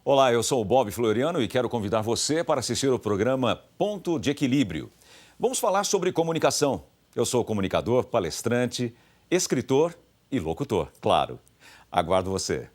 Olá, eu sou o Bob Floriano e quero convidar você para assistir o programa Ponto de Equilíbrio. Vamos falar sobre comunicação. Eu sou comunicador, palestrante, escritor e locutor, claro. Aguardo você.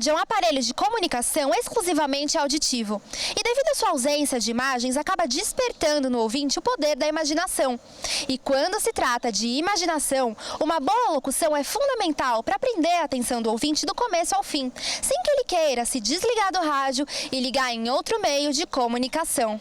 É um aparelho de comunicação exclusivamente auditivo. E devido à sua ausência de imagens, acaba despertando no ouvinte o poder da imaginação. E quando se trata de imaginação, uma boa locução é fundamental para prender a atenção do ouvinte do começo ao fim, sem que ele queira se desligar do rádio e ligar em outro meio de comunicação.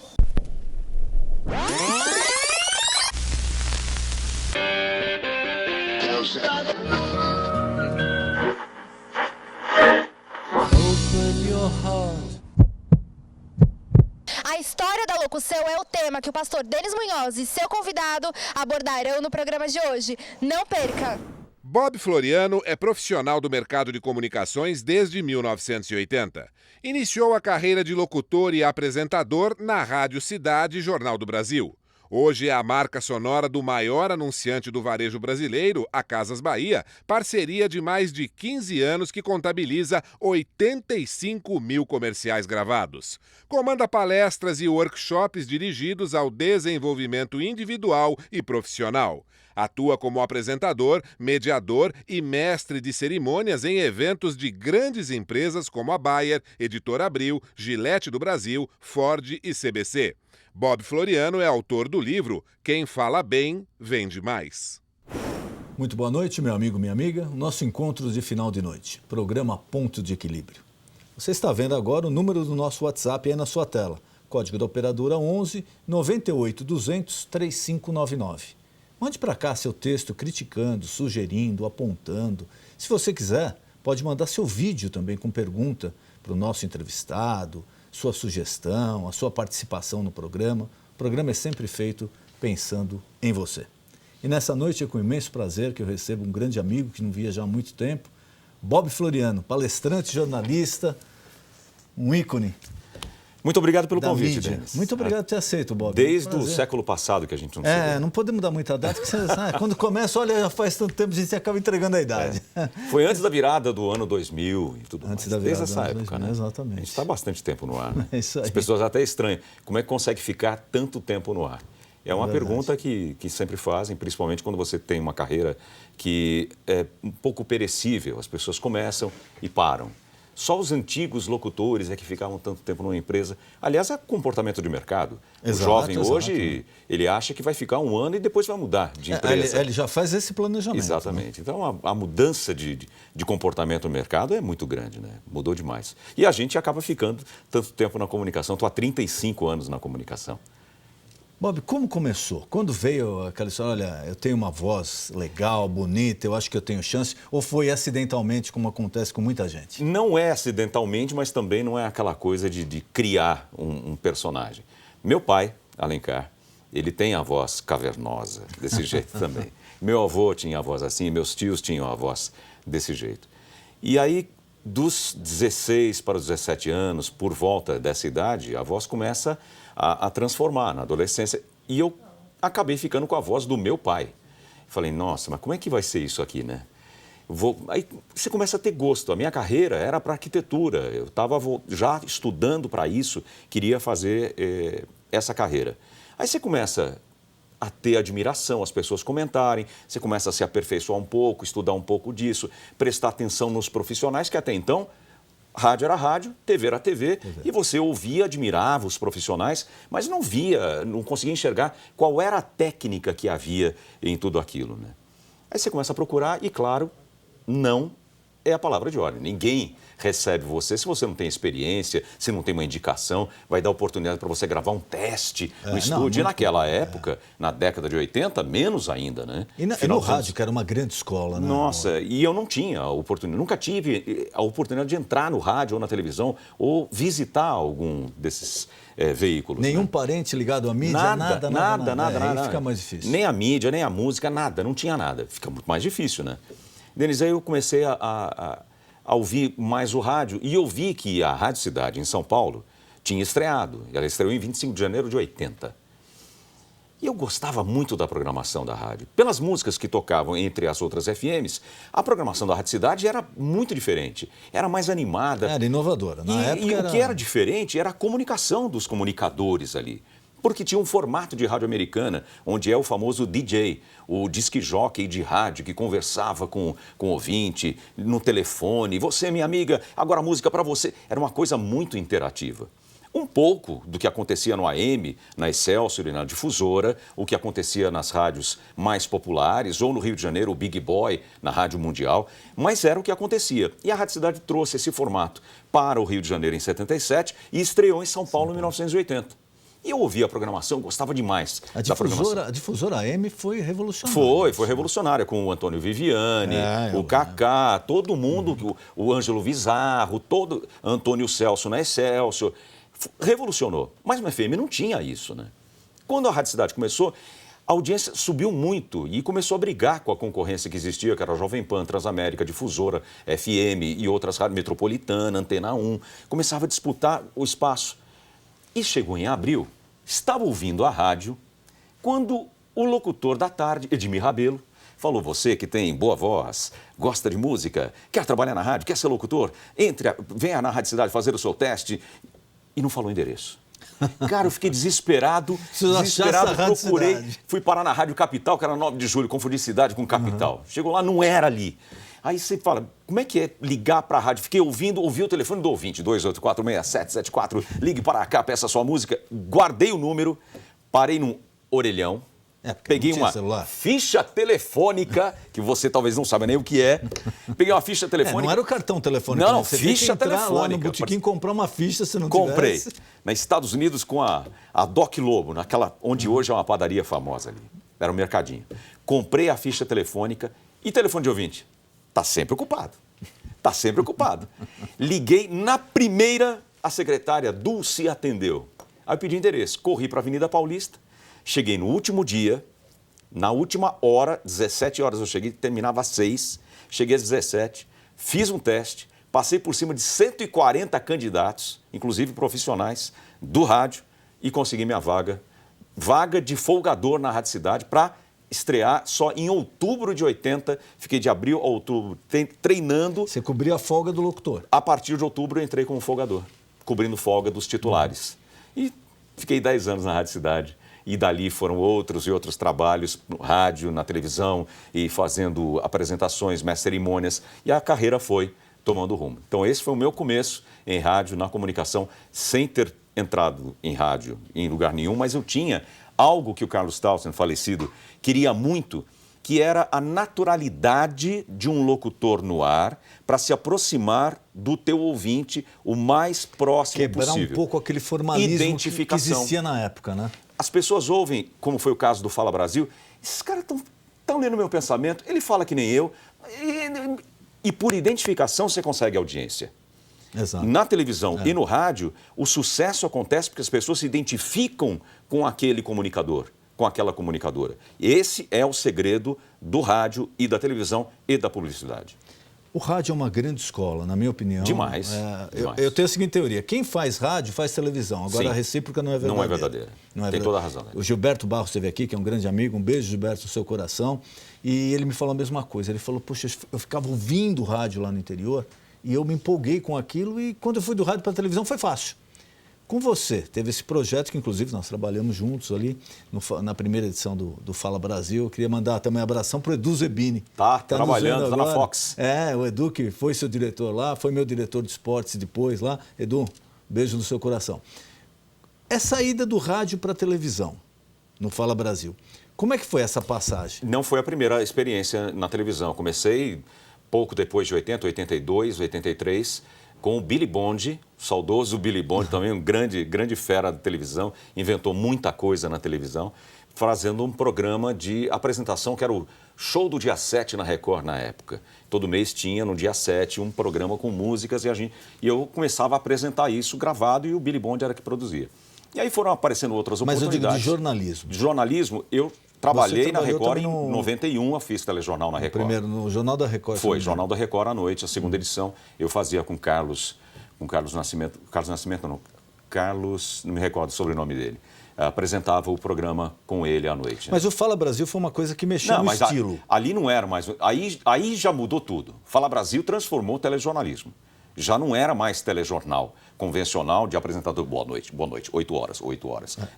A história da locução é o tema que o pastor Denis Munhoz e seu convidado abordarão no programa de hoje. Não perca! Bob Floriano é profissional do mercado de comunicações desde 1980. Iniciou a carreira de locutor e apresentador na Rádio Cidade e Jornal do Brasil. Hoje é a marca sonora do maior anunciante do varejo brasileiro, a Casas Bahia, parceria de mais de 15 anos que contabiliza 85 mil comerciais gravados. Comanda palestras e workshops dirigidos ao desenvolvimento individual e profissional. Atua como apresentador, mediador e mestre de cerimônias em eventos de grandes empresas como a Bayer, Editora Abril, Gillette do Brasil, Ford e CBC. Bob Floriano é autor do livro Quem Fala Bem, Vende Mais. Muito boa noite, meu amigo, minha amiga. O nosso encontro de final de noite, programa Ponto de Equilíbrio. Você está vendo agora o número do nosso WhatsApp aí na sua tela. Código da operadora 11 98 200 3599. Mande para cá seu texto criticando, sugerindo, apontando. Se você quiser, pode mandar seu vídeo também com pergunta para o nosso entrevistado, sua sugestão, a sua participação no programa. O programa é sempre feito pensando em você. E nessa noite é com imenso prazer que eu recebo um grande amigo que não via já há muito tempo, Bob Floriano, palestrante, jornalista, um ícone. Muito obrigado pelo convite, mídia. Denis. Muito obrigado por ter aceito, Bob. Desde o século passado que a gente não se vê. Não podemos dar muita data, porque quando começa, olha, já faz tanto tempo, a gente acaba entregando a idade. Foi antes da virada do ano 2000 e tudo Antes mais. da virada Desde essa do ano época, 2000, né? exatamente. A gente está há bastante tempo no ar, né? É isso aí. As pessoas até estranham. Como é que consegue ficar tanto tempo no ar? É uma pergunta que sempre fazem, principalmente quando você tem uma carreira que é um pouco perecível. As pessoas começam e param. Só os antigos locutores é que ficavam tanto tempo numa empresa. Aliás, é comportamento de mercado. Exato, o jovem exato. Hoje, ele acha que vai ficar um ano e depois vai mudar de empresa. Ele já faz esse planejamento. Exatamente. Né? Então, a mudança de comportamento no mercado é muito grande, né? Mudou demais. E a gente acaba ficando tanto tempo na comunicação. Estou há 35 anos na comunicação. Bob, como começou? Quando veio aquela história, olha, eu tenho uma voz legal, bonita, eu acho que eu tenho chance, ou foi acidentalmente, como acontece com muita gente? Não é acidentalmente, mas também não é aquela coisa de criar um personagem. Meu pai, Alencar, ele tem a voz cavernosa, desse jeito também. Meu avô tinha a voz assim, meus tios tinham a voz desse jeito. E aí, dos 16 para os 17 anos, por volta dessa idade, a voz começa a transformar na adolescência. E eu acabei ficando com a voz do meu pai. Falei, nossa, mas como é que vai ser isso aqui, né? Aí você começa a ter gosto. A minha carreira era para arquitetura. Eu estava já estudando para isso, queria fazer essa carreira. Aí você começa a ter admiração, as pessoas comentarem, você começa a se aperfeiçoar um pouco, estudar um pouco disso, prestar atenção nos profissionais, que até então rádio era rádio, TV era TV, e você ouvia, admirava os profissionais, mas não via, não conseguia enxergar qual era a técnica que havia em tudo aquilo, né? Aí você começa a procurar e, claro, não é a palavra de ordem. Ninguém recebe você se você não tem experiência, se não tem uma indicação, vai dar oportunidade para você gravar um teste no estúdio. E naquela época, na década de 80, menos ainda, né? E no rádio, que era uma grande escola, né? Nossa, e eu não tinha a oportunidade, nunca tive a oportunidade de entrar no rádio ou na televisão ou visitar algum desses veículos. Nenhum parente ligado à mídia? Nada. Aí fica mais difícil. Nem a mídia, nem a música, nada, não tinha nada. Fica muito mais difícil, né? Denis, aí eu comecei a a ouvir mais o rádio e eu vi que a Rádio Cidade, em São Paulo, tinha estreado. Ela estreou em 25 de janeiro de 80. E eu gostava muito da programação da rádio. Pelas músicas que tocavam entre as outras FMs, a programação da Rádio Cidade era muito diferente. Era mais animada. Era inovadora. Na época o que era diferente era a comunicação dos comunicadores ali. Porque tinha um formato de rádio americana, onde é o famoso DJ, o disc jockey de rádio, que conversava com o ouvinte, no telefone. Você, minha amiga, agora a música para você. Era uma coisa muito interativa. Um pouco do que acontecia no AM, na Excelsior e na Difusora, o que acontecia nas rádios mais populares, ou no Rio de Janeiro, o Big Boy, na Rádio Mundial, mas era o que acontecia. E a Rádio Cidade trouxe esse formato para o Rio de Janeiro em 77 e estreou em São Paulo em 1980. E eu ouvia a programação, gostava demais da programação. A Difusora AM foi revolucionária. Foi revolucionária, com o Antônio Viviani, o Kaká, todo mundo, o Ângelo Vizarro, todo Antônio Celso na Excelsior. Revolucionou. Mas no FM não tinha isso, né? Quando a Rádio Cidade começou, a audiência subiu muito e começou a brigar com a concorrência que existia, que era a Jovem Pan, Transamérica, Difusora, FM e outras rádios, Metropolitana, Antena 1. Começava a disputar o espaço. E chegou em abril, estava ouvindo a rádio, quando o locutor da tarde, Edmir Rabelo, falou: você que tem boa voz, gosta de música, quer trabalhar na rádio, quer ser locutor, venha na Rádio Cidade fazer o seu teste. E não falou endereço. Cara, eu fiquei desesperado, procurei, fui parar na Rádio Capital, que era 9 de julho, confundi cidade com capital. Chegou lá, não era ali. Aí você fala, como é que é ligar para a rádio? Fiquei ouvi o telefone do ouvinte, 2846774, ligue para cá, peça sua música. Guardei o número, parei num orelhão, peguei uma ficha telefônica, que você talvez não saiba nem o que é. Peguei uma ficha telefônica. Não era o cartão telefônico. Não, você ficha telefônica. Lá no botequim comprar uma ficha se não Comprei. tivesse. Nos Estados Unidos com a Doc Lobo, onde hoje é uma padaria famosa ali. Era um mercadinho. Comprei a ficha telefônica e telefone de ouvinte. Está sempre ocupado. Está sempre ocupado. Liguei na primeira, a secretária Dulce atendeu. Aí eu pedi endereço. Corri para a Avenida Paulista. Cheguei no último dia, na última hora, 17 horas eu cheguei, terminava às 6, cheguei às 17, fiz um teste, passei por cima de 140 candidatos, inclusive profissionais do rádio, e consegui minha vaga de folgador na Rádio Cidade para estrear só em outubro de 80, fiquei de abril a outubro treinando. Você cobriu a folga do locutor? A partir de outubro eu entrei como folgador, cobrindo folga dos titulares. E fiquei 10 anos na Rádio Cidade. E dali foram outros e outros trabalhos no rádio, na televisão e fazendo apresentações, mestre cerimônias. E a carreira foi tomando rumo. Então esse foi o meu começo em rádio, na comunicação, sem ter entrado em rádio em lugar nenhum, mas eu tinha algo que o Carlos Tausen, falecido, queria muito, que era a naturalidade de um locutor no ar para se aproximar do teu ouvinte o mais próximo possível. Quebrar um pouco aquele formalismo que existia na época, né? As pessoas ouvem, como foi o caso do Fala Brasil, esses caras estão lendo meu pensamento, ele fala que nem eu, e por identificação você consegue audiência. Exato. Na televisão e no rádio, o sucesso acontece porque as pessoas se identificam com aquele comunicador, com aquela comunicadora. Esse é o segredo do rádio e da televisão e da publicidade. O rádio é uma grande escola, na minha opinião. Demais. Eu tenho a seguinte teoria: quem faz rádio faz televisão. Agora, a recíproca não é verdadeira. Não é verdadeira. Tem toda a razão. Né? O Gilberto Barros esteve aqui, que é um grande amigo. Um beijo, Gilberto, no seu coração. E ele me falou a mesma coisa. Ele falou: poxa, eu ficava ouvindo rádio lá no interior e eu me empolguei com aquilo. E quando eu fui do rádio para a televisão foi fácil. Com você, teve esse projeto que, inclusive, nós trabalhamos juntos ali na primeira edição do Fala Brasil. Eu queria mandar também um abração para o Edu Zebini. Tá trabalhando, está na Fox. O Edu, que foi seu diretor lá, foi meu diretor de esportes depois lá. Edu, beijo no seu coração. Essa ida do rádio para a televisão, no Fala Brasil, como é que foi essa passagem? Não foi a primeira experiência na televisão. Eu comecei pouco depois de 80, 82, 83... com o Billy Bond, saudoso Billy Bond, também um grande fera da televisão, inventou muita coisa na televisão, fazendo um programa de apresentação que era o Show do Dia 7 na Record na época. Todo mês tinha, no dia 7, um programa com músicas e eu começava a apresentar isso gravado e o Billy Bond era que produzia. E aí foram aparecendo outras oportunidades. Mas eu digo de jornalismo. De jornalismo, eu Trabalhei na trabalhou Record em também no- 91, eu fiz telejornal na Record. Primeiro, no Jornal da Record. Foi, se não me Jornal da Record à noite, a segunda edição. Eu fazia com Carlos Nascimento. Carlos Nascimento não. Carlos, não me recordo o sobrenome dele. Apresentava o programa com ele à noite. Mas o Fala Brasil foi uma coisa que mexeu no estilo. Ali não era mais. Aí já mudou tudo. Fala Brasil transformou o telejornalismo. Já não era mais telejornal convencional de apresentador. Boa noite, 8 horas.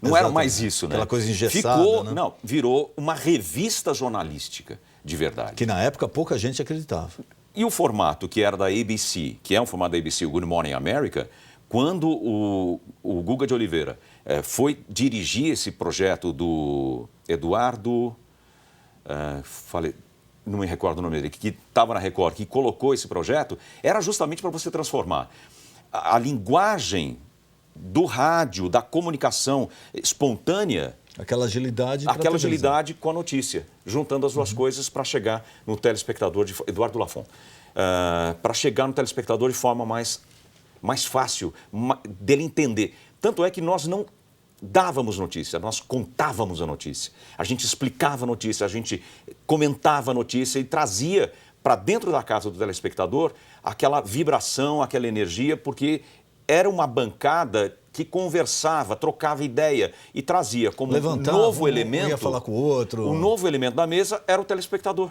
Não era mais isso, né? Aquela coisa engessada, né? Não, virou uma revista jornalística de verdade. Que na época pouca gente acreditava. E o formato que era da ABC, que é um formato da ABC, o Good Morning America, quando o Guga de Oliveira foi dirigir esse projeto do Eduardo, não me recordo o nome dele, que estava na Record, que colocou esse projeto, era justamente para você transformar a linguagem do rádio, da comunicação espontânea, Aquela agilidade. aquela agilidade com a notícia, juntando as duas coisas para chegar no telespectador, Eduardo Lafon, para chegar no telespectador de forma mais fácil dele entender. Tanto é que nós não dávamos notícia, nós contávamos a notícia. A gente explicava a notícia, a gente comentava a notícia e trazia para dentro da casa do telespectador aquela vibração, aquela energia, porque era uma bancada que conversava, trocava ideia e trazia como Levantava, um novo elemento. ia falar com o outro. O novo elemento da mesa era o telespectador.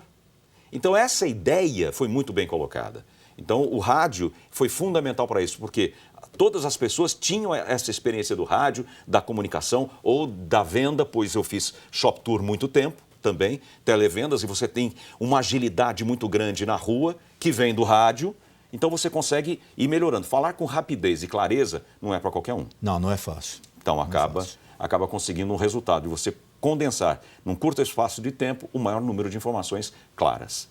Então essa ideia foi muito bem colocada. Então o rádio foi fundamental para isso, porque todas as pessoas tinham essa experiência do rádio, da comunicação ou da venda, pois eu fiz shop tour muito tempo também, televendas, e você tem uma agilidade muito grande na rua que vem do rádio. Então você consegue ir melhorando. Falar com rapidez e clareza não é para qualquer um. Não é fácil. Então acaba conseguindo um resultado de você condensar num curto espaço de tempo o maior número de informações claras.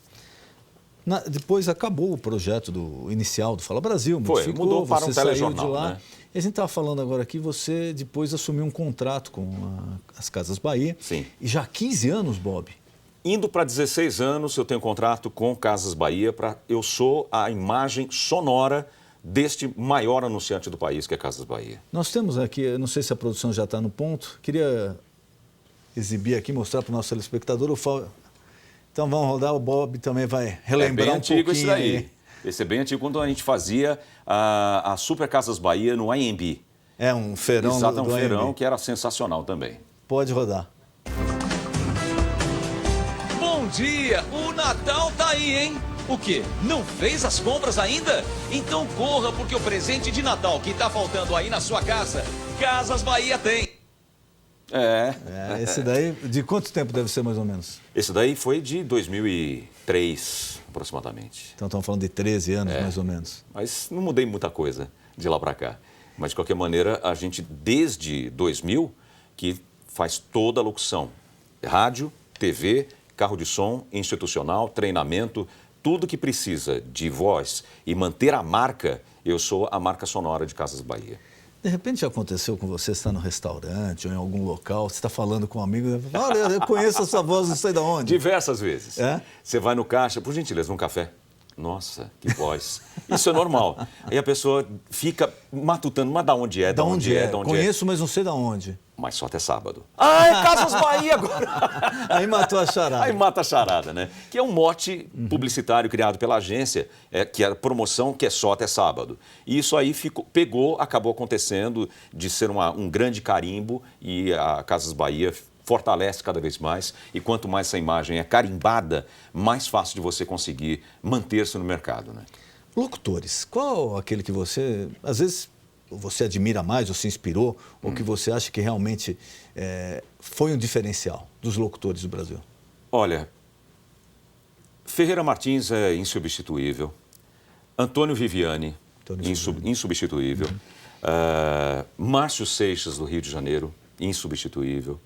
Depois acabou o projeto inicial do Fala Brasil, mudou para um você saiu telejornal, de lá. né? E a gente estava falando agora aqui, você depois assumiu um contrato com as Casas Bahia. Sim. E já há 15 anos, Bob. Indo para 16 anos, eu tenho contrato com Casas Bahia. Eu sou a imagem sonora deste maior anunciante do país, que é Casas Bahia. Nós temos aqui, eu não sei se a produção já está no ponto, queria exibir aqui, mostrar para o nosso telespectador Então vamos rodar, o Bob também vai relembrar bem antigo pouquinho esse daí. aí. Esse é bem antigo, quando a gente fazia a Super Casas Bahia no IMB. É um feirão Exato, do um feirão AMB. que era sensacional também. Pode rodar. Bom dia! O Natal tá aí, hein? O quê? Não fez as compras ainda? Então corra, porque o presente de Natal que tá faltando aí na sua casa, Casas Bahia tem. Esse daí, de quanto tempo deve ser mais ou menos? Esse daí foi de 2003, aproximadamente. Então estamos falando de 13 anos, mais ou menos. Mas não mudei muita coisa de lá para cá. Mas, de qualquer maneira, a gente, desde 2000, que faz toda a locução. Rádio, TV, carro de som, institucional, treinamento, tudo que precisa de voz e manter a marca, eu sou a marca sonora de Casas Bahia. De repente já aconteceu com você, você está no restaurante ou em algum local, você está falando com um amigo, olha, eu conheço essa voz, não sei de onde. Diversas vezes. É? Você vai no caixa, por gentileza, um café. Nossa, que voz. Isso é normal. Aí a pessoa fica matutando, mas da onde é? Da onde é? Conheço, mas não sei de onde. Mas só até sábado. Ai, Casas Bahia agora! Aí matou a charada. Aí mata a charada, né? Que é um mote publicitário criado pela agência, que é a promoção que é só até sábado. E isso aí acabou acontecendo de ser um grande carimbo e a Casas Bahia fortalece cada vez mais. E quanto mais essa imagem é carimbada, mais fácil de você conseguir manter-se no mercado, né? Locutores, qual aquele que você, às vezes, você admira mais ou se inspirou, ou que você acha que realmente foi um diferencial dos locutores do Brasil? Olha, Ferreira Martins é insubstituível, Antônio Viviani, insubstituível, Márcio Seixas, do Rio de Janeiro, insubstituível.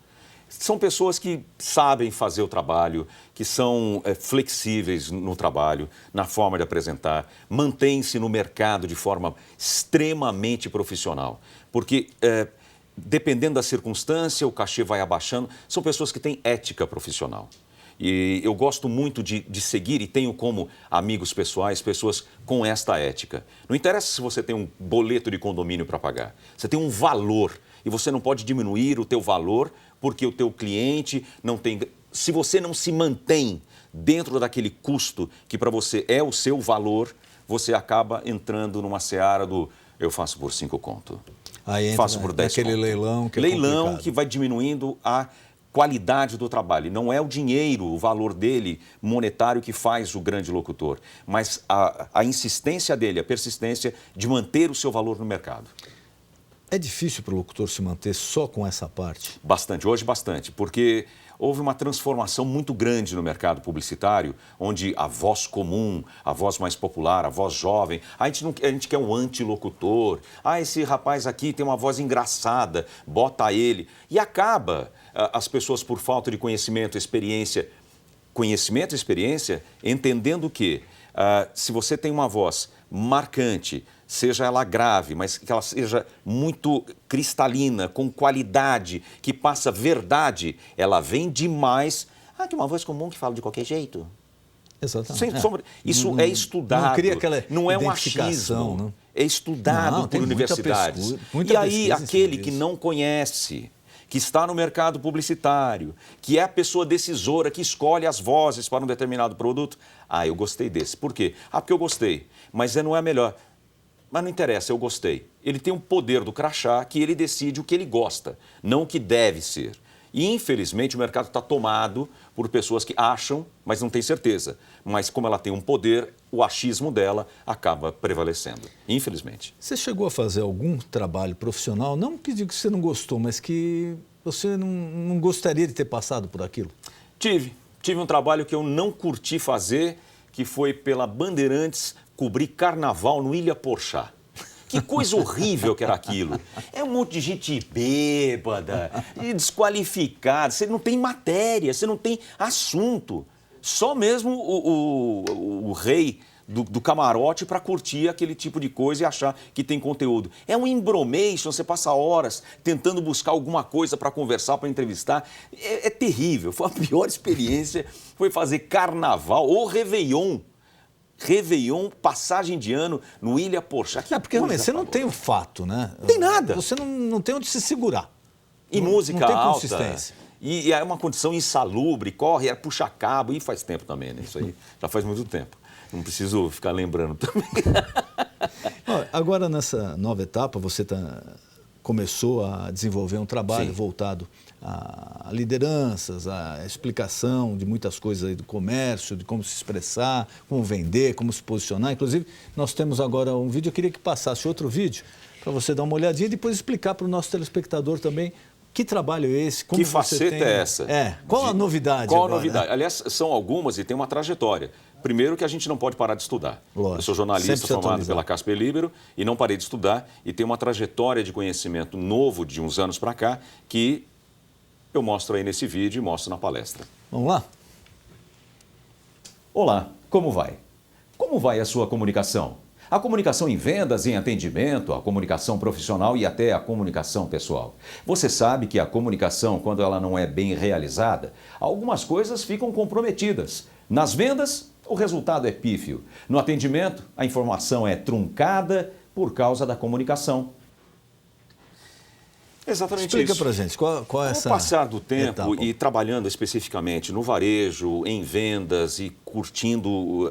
São pessoas que sabem fazer o trabalho, que são flexíveis no trabalho, na forma de apresentar, mantêm-se no mercado de forma extremamente profissional. Porque, dependendo da circunstância, o cachê vai abaixando. São pessoas que têm ética profissional. E eu gosto muito de seguir e tenho como amigos pessoais pessoas com esta ética. Não interessa se você tem um boleto de condomínio para pagar. Você tem um valor e você não pode diminuir o teu valor porque o teu cliente não tem... Se você não se mantém dentro daquele custo que para você é o seu valor, você acaba entrando numa seara do eu faço por 5 conto. Aí entra Faço por 10 naquele conto. leilão que é leilão complicado. que vai diminuindo a qualidade do trabalho. Não é o dinheiro, o valor dele monetário que faz o grande locutor, mas a insistência dele, a persistência de manter o seu valor no mercado. É difícil para o locutor se manter só com essa parte? Bastante, hoje bastante, porque houve uma transformação muito grande no mercado publicitário, onde a voz comum, a voz mais popular, a voz jovem, a gente quer um antilocutor, esse rapaz aqui tem uma voz engraçada, bota ele. E acaba as pessoas, por falta de conhecimento e experiência, entendendo que se você tem uma voz marcante, seja ela grave, mas que ela seja muito cristalina, com qualidade, que passa verdade, ela vem demais. Que uma voz comum que fala de qualquer jeito. Exatamente. Isso é estudado. Não cria aquela não é um identificação, achismo. Não. É estudado por universidades. Muita aí, aquele que não conhece, que está no mercado publicitário, que é a pessoa decisora que escolhe as vozes para um determinado produto, eu gostei desse. Por quê? Porque eu gostei, mas não é melhor. Mas não interessa, eu gostei. Ele tem um poder do crachá que ele decide o que ele gosta, não o que deve ser. E, infelizmente, o mercado está tomado por pessoas que acham, mas não têm certeza. Mas, como ela tem um poder, o achismo dela acaba prevalecendo, infelizmente. Você chegou a fazer algum trabalho profissional, não que diga que você não gostou, mas que você não gostaria de ter passado por aquilo? Tive um trabalho que eu não curti fazer, que foi pela Bandeirantes cobrir carnaval no Ilha Porchá. Que coisa horrível que era aquilo. É um monte de gente bêbada, desqualificada, você não tem matéria, você não tem assunto. Só mesmo o rei do camarote para curtir aquele tipo de coisa e achar que tem conteúdo. É um embromation, você passa horas tentando buscar alguma coisa para conversar, para entrevistar. É terrível, foi a pior experiência, foi fazer carnaval ou Réveillon, passagem de ano no Ilha Porchá. Porque realmente você não tem o fato, né? Não tem nada. Você não tem onde se segurar. E música não tem alta. consistência. E é uma condição insalubre, corre, puxa cabo, e faz tempo também, né? Isso aí já faz muito tempo. Não preciso ficar lembrando também. Agora, nessa nova etapa, você começou a desenvolver um trabalho voltado a lideranças, a explicação de muitas coisas aí do comércio, de como se expressar, como vender, como se posicionar. Inclusive, nós temos agora um vídeo, eu queria que passasse outro vídeo para você dar uma olhadinha e depois explicar para o nosso telespectador também que trabalho é esse, como que você faceta tem... é essa? Qual a novidade Qual agora, a novidade? Né? Aliás, são algumas e tem uma trajetória. Primeiro que a gente não pode parar de estudar. Lógico, eu sou jornalista formado pela Casper Libero e não parei de estudar e tem uma trajetória de conhecimento novo de uns anos para cá que eu mostro aí nesse vídeo e mostro na palestra. Vamos lá? Olá, como vai? Como vai a sua comunicação? A comunicação em vendas, em atendimento, a comunicação profissional e até a comunicação pessoal. Você sabe que a comunicação, quando ela não é bem realizada, algumas coisas ficam comprometidas. Nas vendas, o resultado é pífio. No atendimento, a informação é truncada por causa da comunicação. Exatamente Explica isso. pra gente, qual é essa Com o passar do tempo etapa? e trabalhando especificamente no varejo, em vendas e curtindo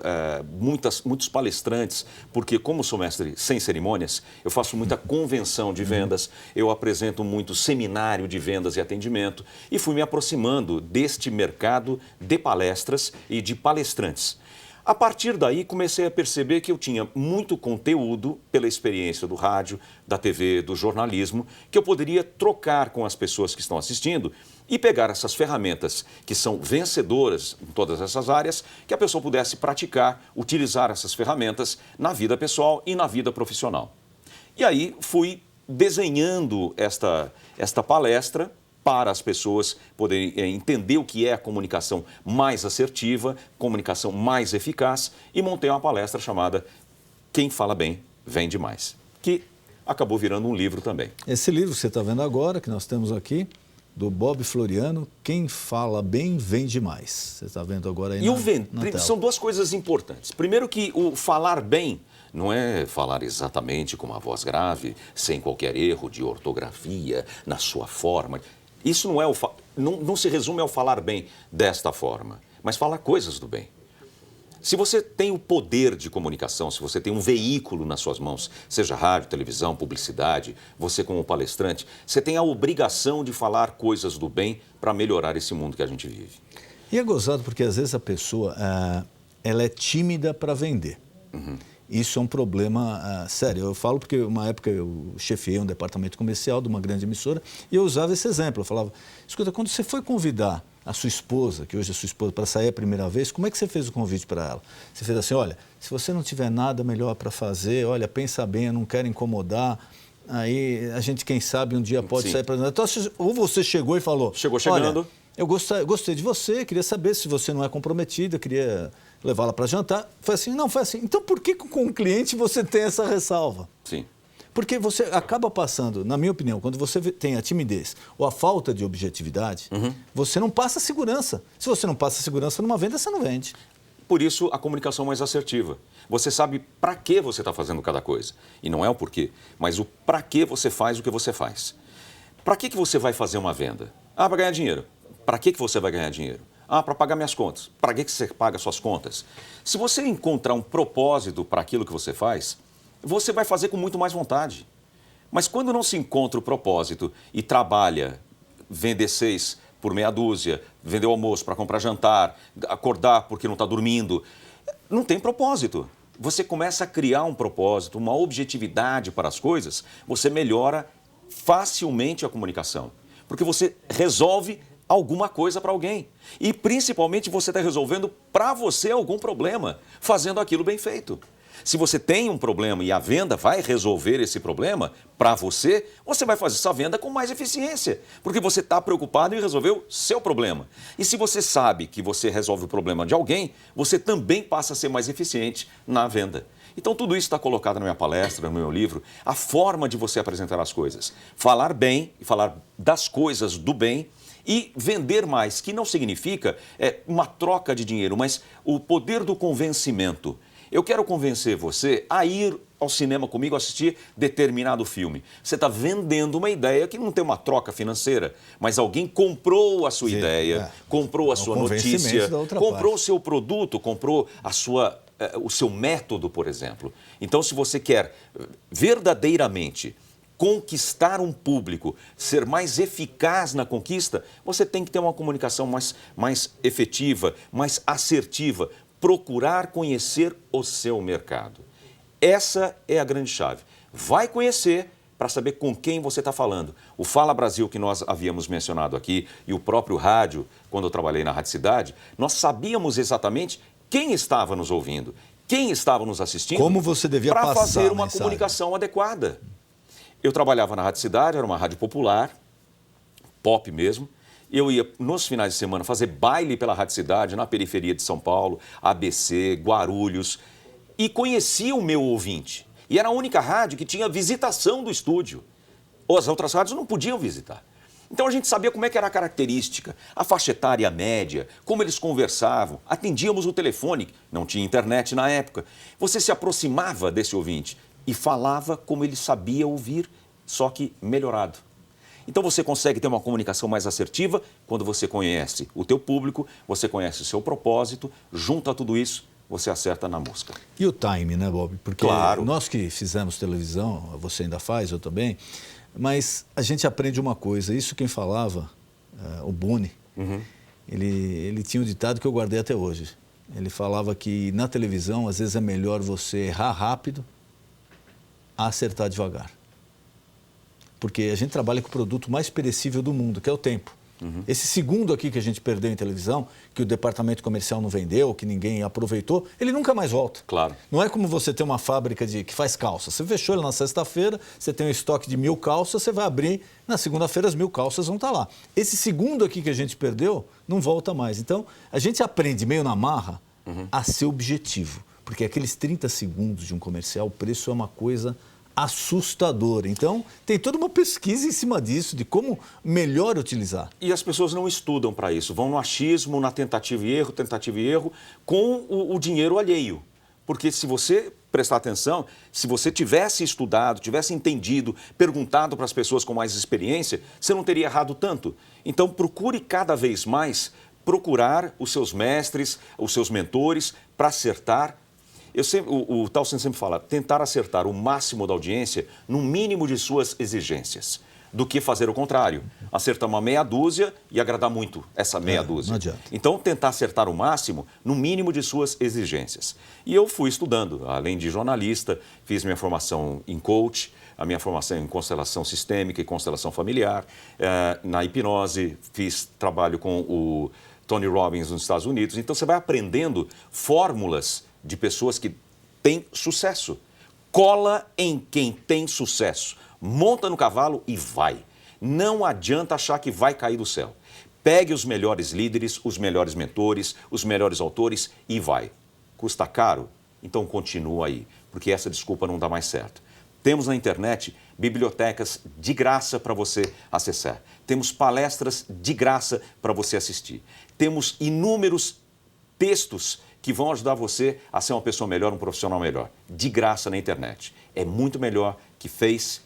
muitos palestrantes, porque como sou mestre sem cerimônias, eu faço muita convenção de vendas, eu apresento muito seminário de vendas e atendimento e fui me aproximando deste mercado de palestras e de palestrantes. A partir daí, comecei a perceber que eu tinha muito conteúdo pela experiência do rádio, da TV, do jornalismo, que eu poderia trocar com as pessoas que estão assistindo e pegar essas ferramentas que são vencedoras em todas essas áreas, que a pessoa pudesse praticar, utilizar essas ferramentas na vida pessoal e na vida profissional. E aí fui desenhando esta palestra para as pessoas poderem entender o que é a comunicação mais assertiva, comunicação mais eficaz, e montei uma palestra chamada Quem Fala Bem, Vende Mais, que acabou virando um livro também. Esse livro que você está vendo agora, que nós temos aqui, do Bob Floriano, Quem Fala Bem, Vende Mais. Você está vendo agora aí na tela. São duas coisas importantes. Primeiro que o falar bem não é falar exatamente com uma voz grave, sem qualquer erro de ortografia, na sua forma. Isso não é não se resume ao falar bem desta forma, mas falar coisas do bem. Se você tem o poder de comunicação, se você tem um veículo nas suas mãos, seja rádio, televisão, publicidade, você como palestrante, você tem a obrigação de falar coisas do bem para melhorar esse mundo que a gente vive. E é gozado porque às vezes a pessoa ela é tímida para vender. Isso é um problema sério. Eu falo porque uma época eu chefiei um departamento comercial de uma grande emissora e eu usava esse exemplo. Eu falava, escuta, quando você foi convidar a sua esposa, que hoje é sua esposa, para sair a primeira vez, como é que você fez o convite para ela? Você fez assim, olha, se você não tiver nada melhor para fazer, olha, pensa bem, eu não quero incomodar, aí a gente, quem sabe, um dia pode sair para... Então, ou você chegou e falou... Chegou chegando. Olha, eu gostei de você, queria saber se você não é comprometida, queria levá-la para jantar. Foi assim? Não, foi assim. Então, por que com o cliente você tem essa ressalva? Sim. Porque você acaba passando, na minha opinião, quando você tem a timidez ou a falta de objetividade, você não passa segurança. Se você não passa segurança numa venda, você não vende. Por isso, a comunicação mais assertiva. Você sabe para que você está fazendo cada coisa. E não é o porquê, mas o para que você faz o que você faz. Para que você vai fazer uma venda? Ah, para ganhar dinheiro. Para que você vai ganhar dinheiro? Ah, para pagar minhas contas. Para que você paga suas contas? Se você encontrar um propósito para aquilo que você faz, você vai fazer com muito mais vontade. Mas quando não se encontra o propósito e trabalha, vender 6 por meia dúzia, vender o almoço para comprar jantar, acordar porque não está dormindo, não tem propósito. Você começa a criar um propósito, uma objetividade para as coisas, você melhora facilmente a comunicação. Porque você resolve alguma coisa para alguém. E principalmente você está resolvendo para você algum problema, fazendo aquilo bem feito. Se você tem um problema e a venda vai resolver esse problema para você, você vai fazer essa venda com mais eficiência, porque você está preocupado em resolver o seu problema. E se você sabe que você resolve o problema de alguém, você também passa a ser mais eficiente na venda. Então tudo isso está colocado na minha palestra, no meu livro, a forma de você apresentar as coisas. Falar bem e falar das coisas do bem e vender mais, que não significa uma troca de dinheiro, mas o poder do convencimento. Eu quero convencer você a ir ao cinema comigo assistir determinado filme. Você está vendendo uma ideia que não tem uma troca financeira, mas alguém comprou a sua ideia, comprou a sua notícia, comprou o seu produto, comprou o seu método, por exemplo. Então, se você quer verdadeiramente conquistar um público, ser mais eficaz na conquista, você tem que ter uma comunicação mais efetiva, mais assertiva, procurar conhecer o seu mercado. Essa é a grande chave. Vai conhecer para saber com quem você está falando. O Fala Brasil, que nós havíamos mencionado aqui, e o próprio rádio, quando eu trabalhei na Rádio Cidade, nós sabíamos exatamente quem estava nos ouvindo, quem estava nos assistindo. Como você devia passar para fazer uma mensagem. Comunicação adequada. Eu trabalhava na Rádio Cidade, era uma rádio popular, pop mesmo. Eu ia, nos finais de semana, fazer baile pela Rádio Cidade, na periferia de São Paulo, ABC, Guarulhos, e conhecia o meu ouvinte. E era a única rádio que tinha visitação do estúdio. As outras rádios não podiam visitar. Então a gente sabia como é que era a característica, a faixa etária média, como eles conversavam, atendíamos o telefone, não tinha internet na época. Você se aproximava desse ouvinte e falava como ele sabia ouvir, só que melhorado. Então você consegue ter uma comunicação mais assertiva quando você conhece o teu público, você conhece o seu propósito, junta tudo isso, você acerta na mosca. E o time, né, Bob? Porque claro. Nós que fizemos televisão, você ainda faz, eu também, mas a gente aprende uma coisa, isso quem falava, o Boni, ele tinha um ditado que eu guardei até hoje. Ele falava que na televisão, às vezes é melhor você errar rápido a acertar devagar. Porque a gente trabalha com o produto mais perecível do mundo, que é o tempo. Esse segundo aqui que a gente perdeu em televisão, que o departamento comercial não vendeu, que ninguém aproveitou, ele nunca mais volta. Claro. Não é como você ter uma fábrica que faz calça. Você fechou ele na sexta-feira, você tem um estoque de 1000 calças, você vai abrir, na segunda-feira as 1000 calças vão estar lá. Esse segundo aqui que a gente perdeu, não volta mais. Então, a gente aprende meio na marra a ser objetivo. Porque aqueles 30 segundos de um comercial, o preço é uma coisa assustador. Então, tem toda uma pesquisa em cima disso, de como melhor utilizar. E as pessoas não estudam para isso, vão no achismo, na tentativa e erro, com o dinheiro alheio. Porque se você prestar atenção, se você tivesse estudado, tivesse entendido, perguntado para as pessoas com mais experiência, você não teria errado tanto. Então, procure cada vez mais procurar os seus mestres, os seus mentores, para acertar. O Townsend sempre fala, tentar acertar o máximo da audiência no mínimo de suas exigências, do que fazer o contrário, acertar uma meia dúzia e agradar muito essa meia dúzia. Não adianta. Então, tentar acertar o máximo no mínimo de suas exigências. E eu fui estudando, além de jornalista, fiz minha formação em coach, a minha formação em constelação sistêmica e constelação familiar, na hipnose, fiz trabalho com o Tony Robbins nos Estados Unidos. Então, você vai aprendendo fórmulas de pessoas que têm sucesso. Cola em quem tem sucesso. Monta no cavalo e vai. Não adianta achar que vai cair do céu. Pegue os melhores líderes, os melhores mentores, os melhores autores e vai. Custa caro? Então continua aí, porque essa desculpa não dá mais certo. Temos na internet bibliotecas de graça para você acessar. Temos palestras de graça para você assistir. Temos inúmeros textos que vão ajudar você a ser uma pessoa melhor, um profissional melhor. De graça na internet. É muito melhor que Face,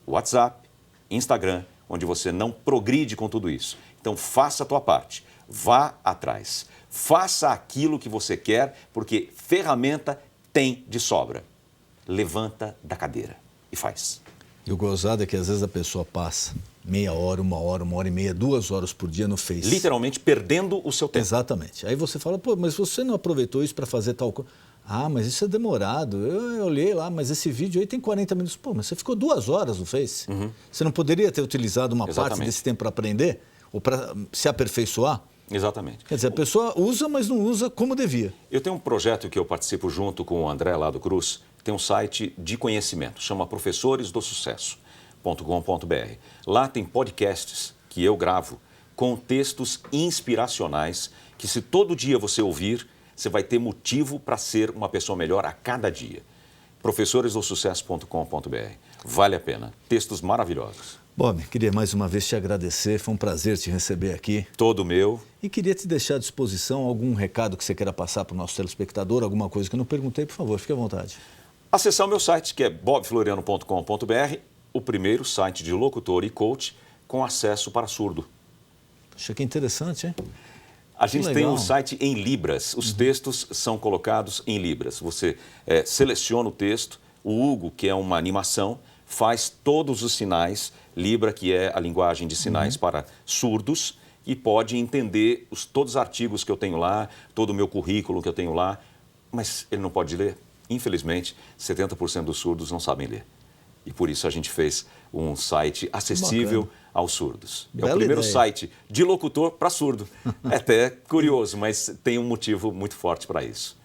WhatsApp, Instagram, onde você não progride com tudo isso. Então, faça a tua parte. Vá atrás. Faça aquilo que você quer, porque ferramenta tem de sobra. Levanta da cadeira e faz. E o gozado é que às vezes a pessoa passa meia hora, uma hora e meia, 2 horas por dia no Face. Literalmente perdendo o seu tempo. Exatamente. Aí você fala, pô, mas você não aproveitou isso para fazer tal coisa? Ah, mas isso é demorado. Eu olhei lá, mas esse vídeo aí tem 40 minutos. Pô, mas você ficou 2 horas no Face? Você não poderia ter utilizado uma parte desse tempo para aprender? Ou para se aperfeiçoar? Exatamente. Quer dizer, a pessoa usa, mas não usa como devia. Eu tenho um projeto que eu participo junto com o André lá do Cruz, tem um site de conhecimento, chama professoresdosucesso.com.br. Lá tem podcasts que eu gravo com textos inspiracionais que, se todo dia você ouvir, você vai ter motivo para ser uma pessoa melhor a cada dia. professoresdosucesso.com.br. Vale a pena. Textos maravilhosos. Bob, queria mais uma vez te agradecer, foi um prazer te receber aqui. Todo meu. E queria te deixar à disposição algum recado que você queira passar para o nosso telespectador, alguma coisa que eu não perguntei, por favor, fique à vontade. Acessar o meu site, que é bobfloriano.com.br, o primeiro site de locutor e coach com acesso para surdo. Poxa, que interessante, hein? A gente tem um site em Libras, os textos são colocados em Libras. Você seleciona o texto, o Hugo, que é uma animação, faz todos os sinais, Libra, que é a linguagem de sinais para surdos, e pode entender todos os artigos que eu tenho lá, todo o meu currículo que eu tenho lá, mas ele não pode ler. Infelizmente, 70% dos surdos não sabem ler. E por isso a gente fez um site acessível aos surdos. É o primeiro site de locutor para surdo. É até curioso, mas tem um motivo muito forte para isso.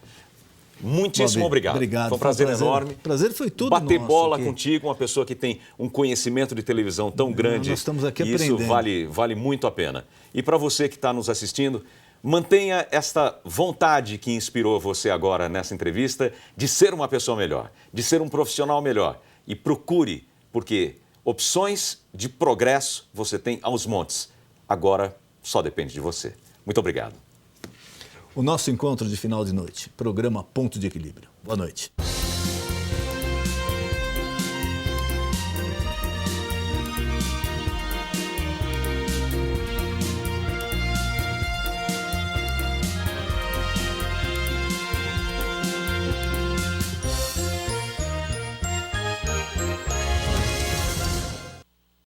Muitíssimo obrigado. Foi um prazer enorme. O prazer foi tudo Bater nosso bola aqui contigo, uma pessoa que tem um conhecimento de televisão tão grande. Nós estamos aqui aprendendo. Isso vale muito a pena. E para você que está nos assistindo, mantenha esta vontade que inspirou você agora nessa entrevista de ser uma pessoa melhor, de ser um profissional melhor. E procure, porque opções de progresso você tem aos montes. Agora só depende de você. Muito obrigado. O nosso encontro de final de noite, programa Ponto de Equilíbrio. Boa noite.